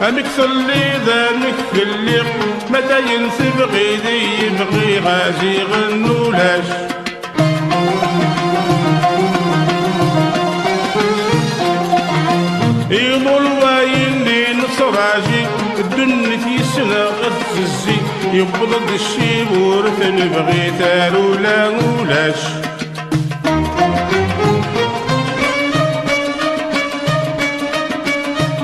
أمكثر لي ذا مكثلي متى ينسب غيدي يبغي غازي غنولاش يمول واين لي نصراجي الدنيا في سنة غتزي يبضد الشيب ورث نبغي ثارو لا ولاش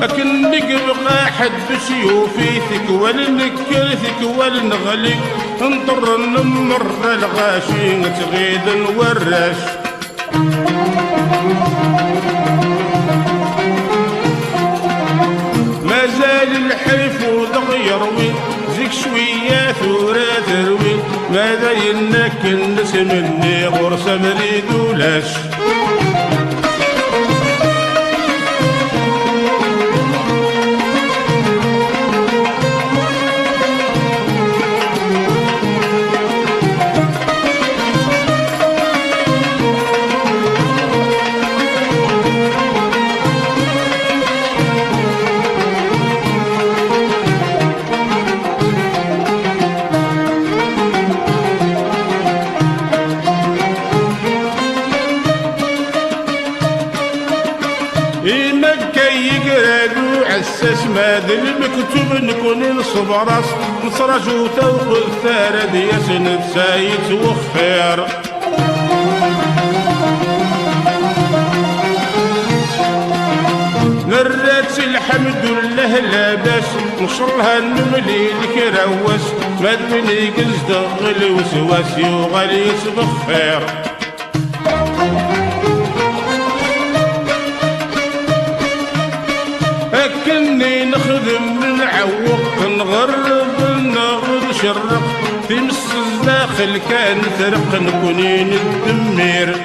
لكن نقبقى حد بسيوفي ثكوال نكر ثكوال نغلي نطر نمر الغاشي تغيد نوراش مازال الحلف وضغيروي زيك شوية ثورة تروي ماذا ينك الناس مني غرس مريد ولاش عساس ماد المكتوب نكون نصب راس نصرج وتوق الثار دياس نتسايت وخير نرات الحمد لله لاباس نشرها النملي الكراواس ماد من يقزد غلي وسواس يوغالي يسبخير أكني نخدم نعوق نغرب نغر شرق في مس الداخل كان ثرق نكونين الدمير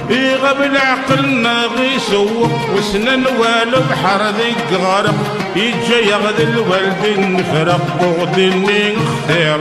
يغب عقلنا غي سوق وسنن والو بحر ذي غرق يجي يغذي الوالد نفرق وغدي نختار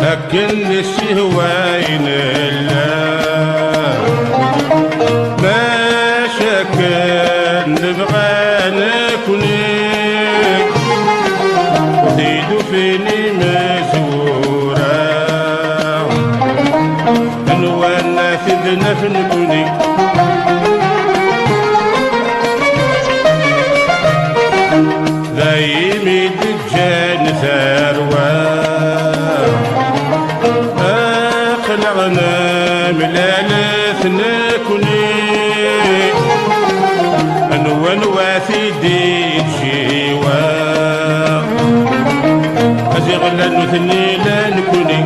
لكن الشهوين الله ما شكن نبغى نكونك زيدو فيني مزورة نوانا ثدنا في نكونك دايمي دجان ثروة أخلعنا ملالث نكوني أنوان واثدي تشيوا أزغل نثني لا نكوني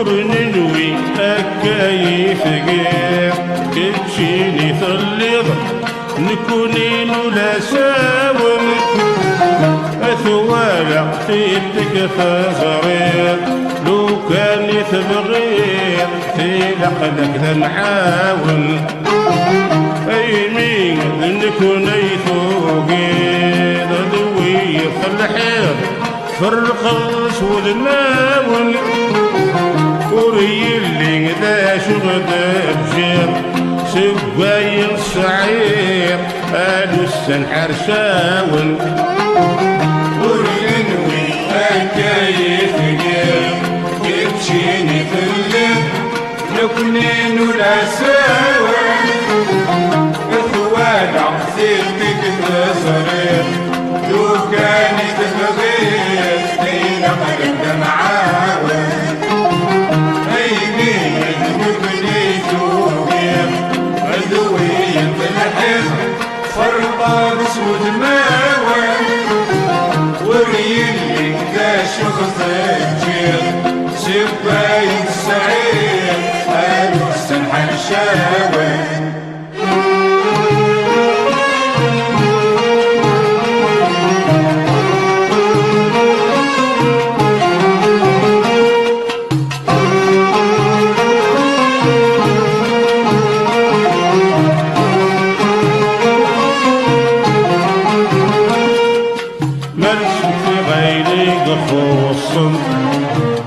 ورننوي أكاي ثقير كتشيني ثليض نكونين ولا ساوم أثوالا فيتك خزرير لو كان يتبغير في لقلك ذا معاون أي مين نكون يثوقير ذوي في الحير فرق الأسود الماون وري اللي ذا شغل بجير سواي السعير قالوا السنحر شاون ورنوي أكاي ثقير كتشيني في الليل نكونين ولا سوا إخوانا سيرتك تصرير لو كانت تغير فينا قلب معاون أي مين نبني توغير عدوية الحزب فرقة بسود ماوان وريلي ذا شخص الجير سباين السعير قالوا السنحة الشاوان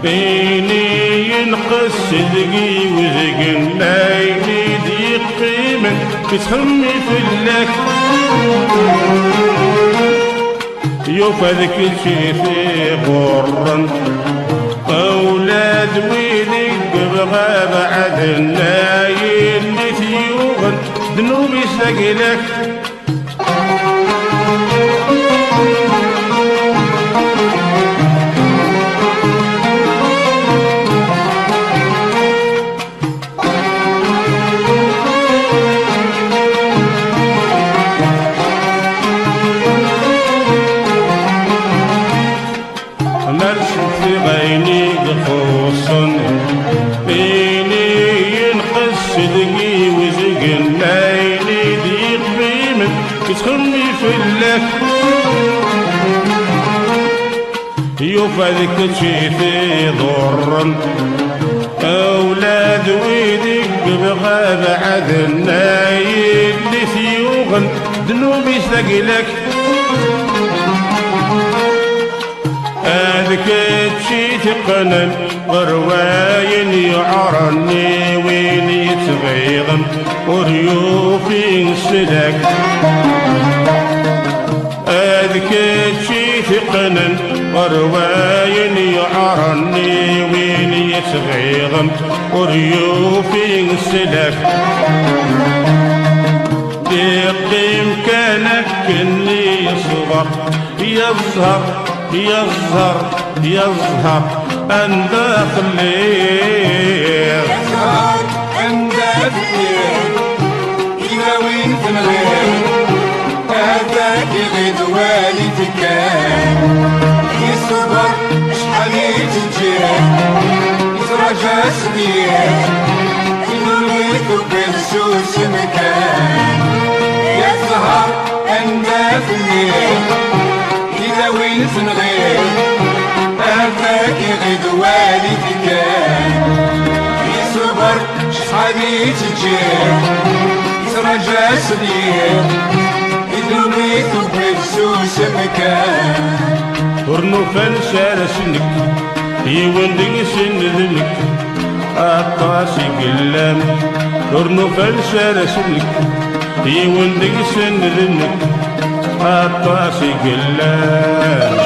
بيني ينقص صدقي وزقن لا يريد يقيمن بتخمي في اللك يوفى كل شي في غرن أولاد ويلك بغى بعد النايل اللي ثيوغن ذنوبي سقلك صدقي وزقن ليلي ضيق بيمن تخمي في اللك يوفى شي في ضرن أولاد ويدك بغى بعد النايل اللي ثيوغن ذنوبي سقلك هذاك شي ثقنا غرواين يعرني وين يتغيظن وريوفي السلك هذاك شي ثقنا غرواين يعرني وين يتغيظن وريوفي السلك دق مكانك اللي يصغر يظهر يظهر يظهر عند خليل يظهر عند خليل إلى وين تنغير هذاك غيد والدك يصبر شحال يتجيه يترجى سنين ينويت بالسوس مكان يظهر عند خليل إذا وين تنغير هذاك يغيد والدك يصبر شحال يتجيه يترجى سنين يذنبيت بفسوس مكان ورنو فنسال سنك يوندق سن ذنك الطاسي قلام ورنو فنسال سنك يوندق سن ذنك الطاسي قلام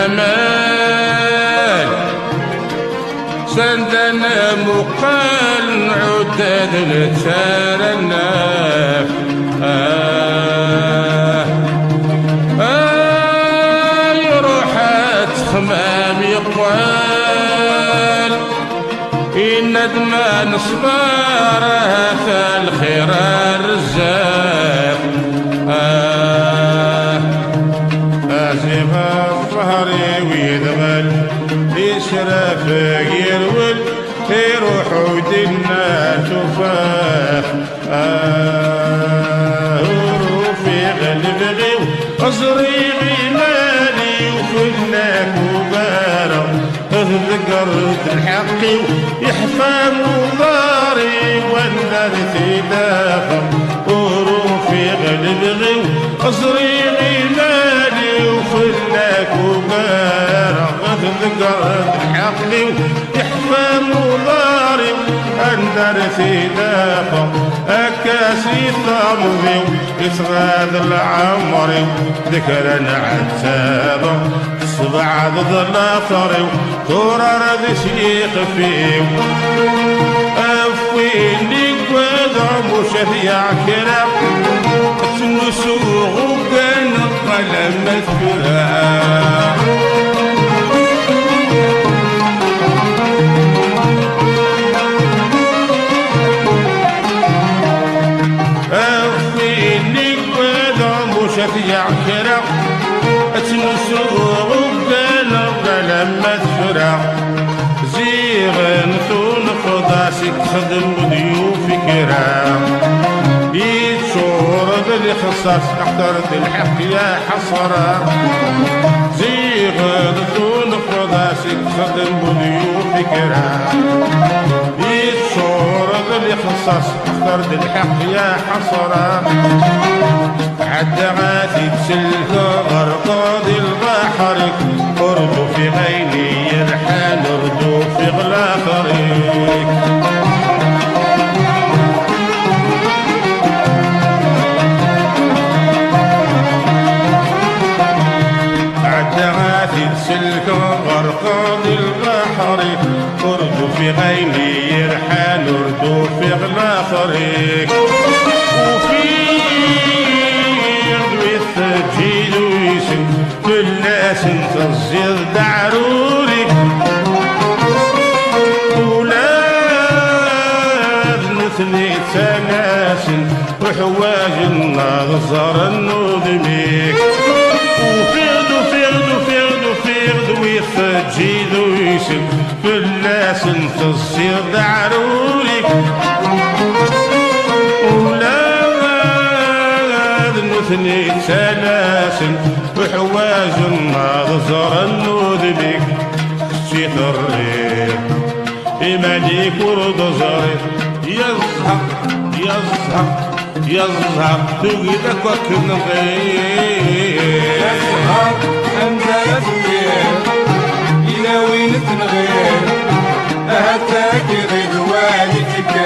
الهمال سندنا مقال عداد لتسارنا يروحات خمام يقوال الندمان صبارها الخير الرزاق أزيغ الظهري ويدغل يشرف يرول يروح ودنا تفاح وروفي غلبغي وأزريغي مالي وفناك وبارا ذكرت الحقي يحفى مضاري والنار في داخل وروفي غلبغي وأزريغي مالي وفناك وبارا ذكرت الحقي يحفى مضاري والنار في داخل أكاسي طامضي يصغاد العمري ذكرا عتابة صبع ضد الآخر تورا رد شيخ فيه أفويني قوادم وشفيع كرا تنسوغ وكان قلم الكرا أفويني قوادم وشفيع كرا تنسوغ لما تفرع زيغن ثون قداسك خدم ضيوفك كرام يتشور بالخصاص اخترت الحق يا حصرة زيغن ثون قداسك خدم ضيوفك كرام يتشور بالخصاص اخترت الحق يا حصرة حتى غاثي تسلك غرقاد البحر أردو في غيني يرحل أردو في غلا طريق حتى غاثي تسلك غرقاد البحر أردو في غيني يرحل أردو في غلا طريق تجيد ويسن كل ناس تصير دعروري ولاد مثني تناس وحواج النظر النودميك وفيض فيض فيض فيض ويتجيد ويسن كل ناس تصير دعروري مثني سلاسل وحواج النظر النودبك شيخ الريح إماليك ورد زريح يزهق يزهق يزهق تقلك وكن غير يزهق أنت لفير إلى وين تنغير أهتاك غير والدك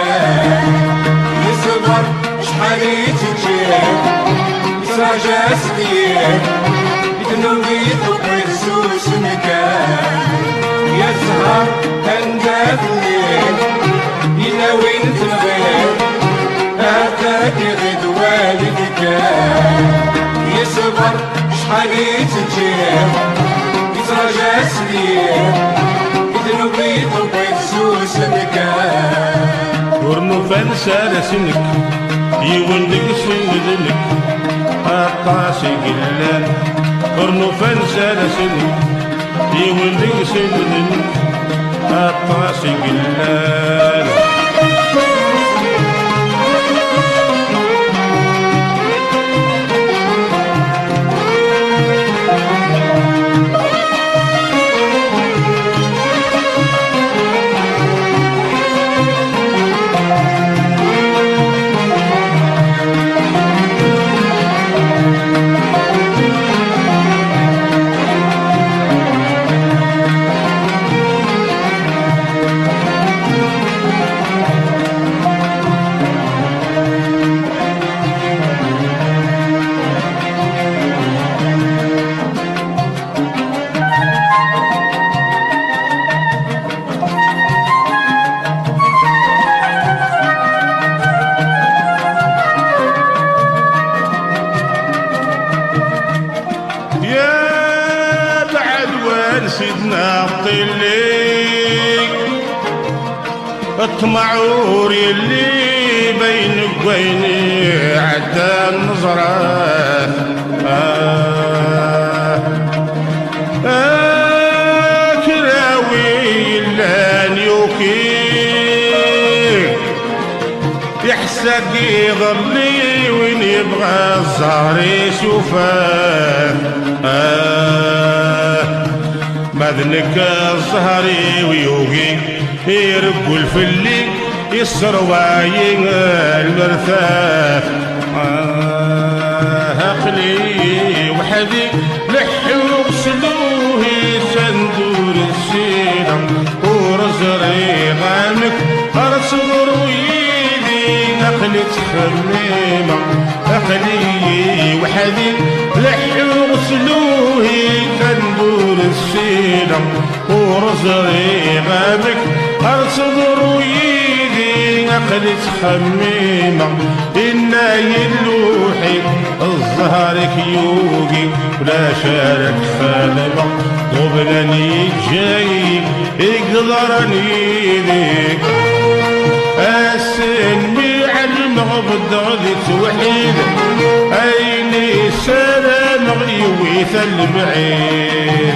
يصبر شحال يتجيب رجع سنين يتنوي طبق سوس مكان يزهر هندات الليل إلى وين تنغير أهتاك غد والدك يصبر شحال يتجيب يترجع سنين يتنوي طبق سوس مكان ورنو فانسى سنك يولدك سندلك أقاسي قلان قرنو فانسى لسنك يولدك سندلك أقاسي قلان طلي اطمعور يلي بينك وبيني عدى النظرة كراوي اللانيوكي يحسك يظلي وين يبغى الزهر يشوفه مذنك الزهري ويوقي يرقوا الفلي يسرواين المرثاة عقلي وحدي لحو سلوه سندور السيدة ورزري غامك أرصغر ويدي نقلي تخميمة عقلي وحدي لحو سلوه سندور السيدة ورزري غامك أرصغر ويدي نقلي تخميمة إنا يلوحي الظهرك يوقي ولا شارك خالبة قبلني جاي يقدرني ذيك أسني علم غضي توحيد أيني سلام غيويث البعيد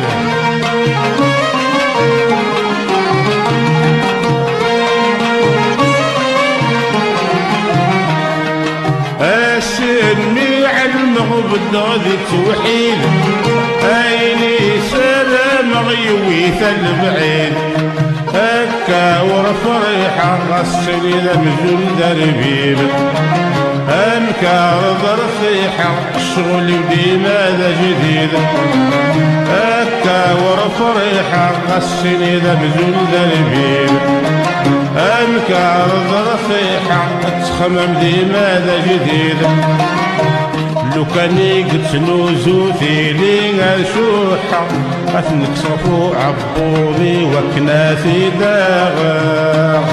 أسني علم غضي توحيد أيني سلام غيويث البعيد هكا ورفريحة غسلي لمجول دربيب أمكار ضرفيحة شغلي وديما ذا جديد هكا ورفريحة غسلي لمجول دربيب أمكار ضرفيحة تخمم ديما ذا جديد لو كان قلت نوزو ثيلي شوحة أثنك صفو عبوضي وكناثي داغا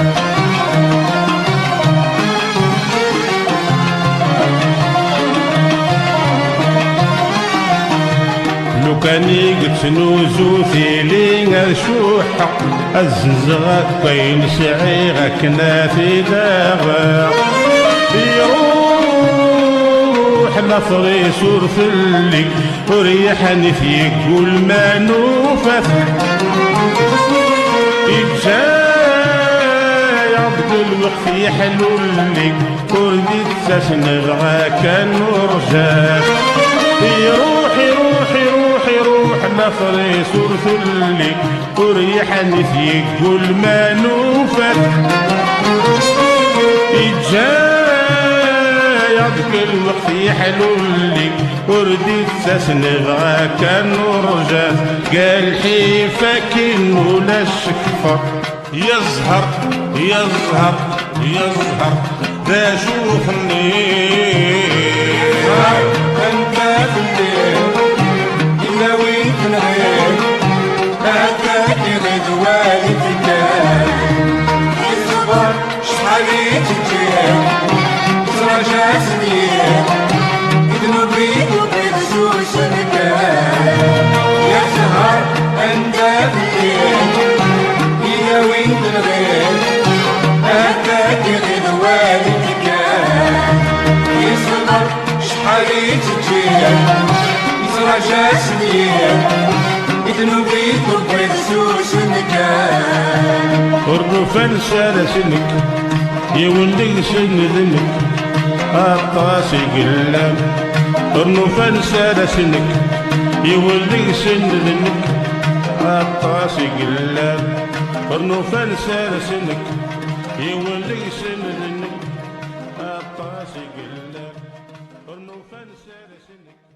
لو كان قلت نوزو ثيلي شوحة الزنزغات بين سعيغة كناثي داغا نفري سور فلي وريحني فيك قول ما نوفث إجاي عبد الوقت يحلولي وردي تسنغى كان ورجاك روحي روحي روحي روح نفري سور فلي وريحني فيك قول ما نوفث إجاي يضك الوقت يحلولي ورديت تسنغى كان ورجاس قال حيفك انه لا شكفر يظهر يظهر يظهر ذا شوفني انت في الليل الا وين تنغيب هكاك غدواني تكال يصبر شحال يتجيب رجع سنين يدنو بيك وبيخشوش المكان يسهر عند الليل إلى وين تنغيب هكاك غدواني تكال يصبر شحال يتجيب رجع سنين يدنو بيك وبيخشوش المكان الرفان سال سنك يولي سن ذنك الطاسي قلام الرفان سال سنك يولي سن ذنك الطاسي قلام الرفان سال سنك يولي سن ذنك الطاسي قلام الرفان سال سنك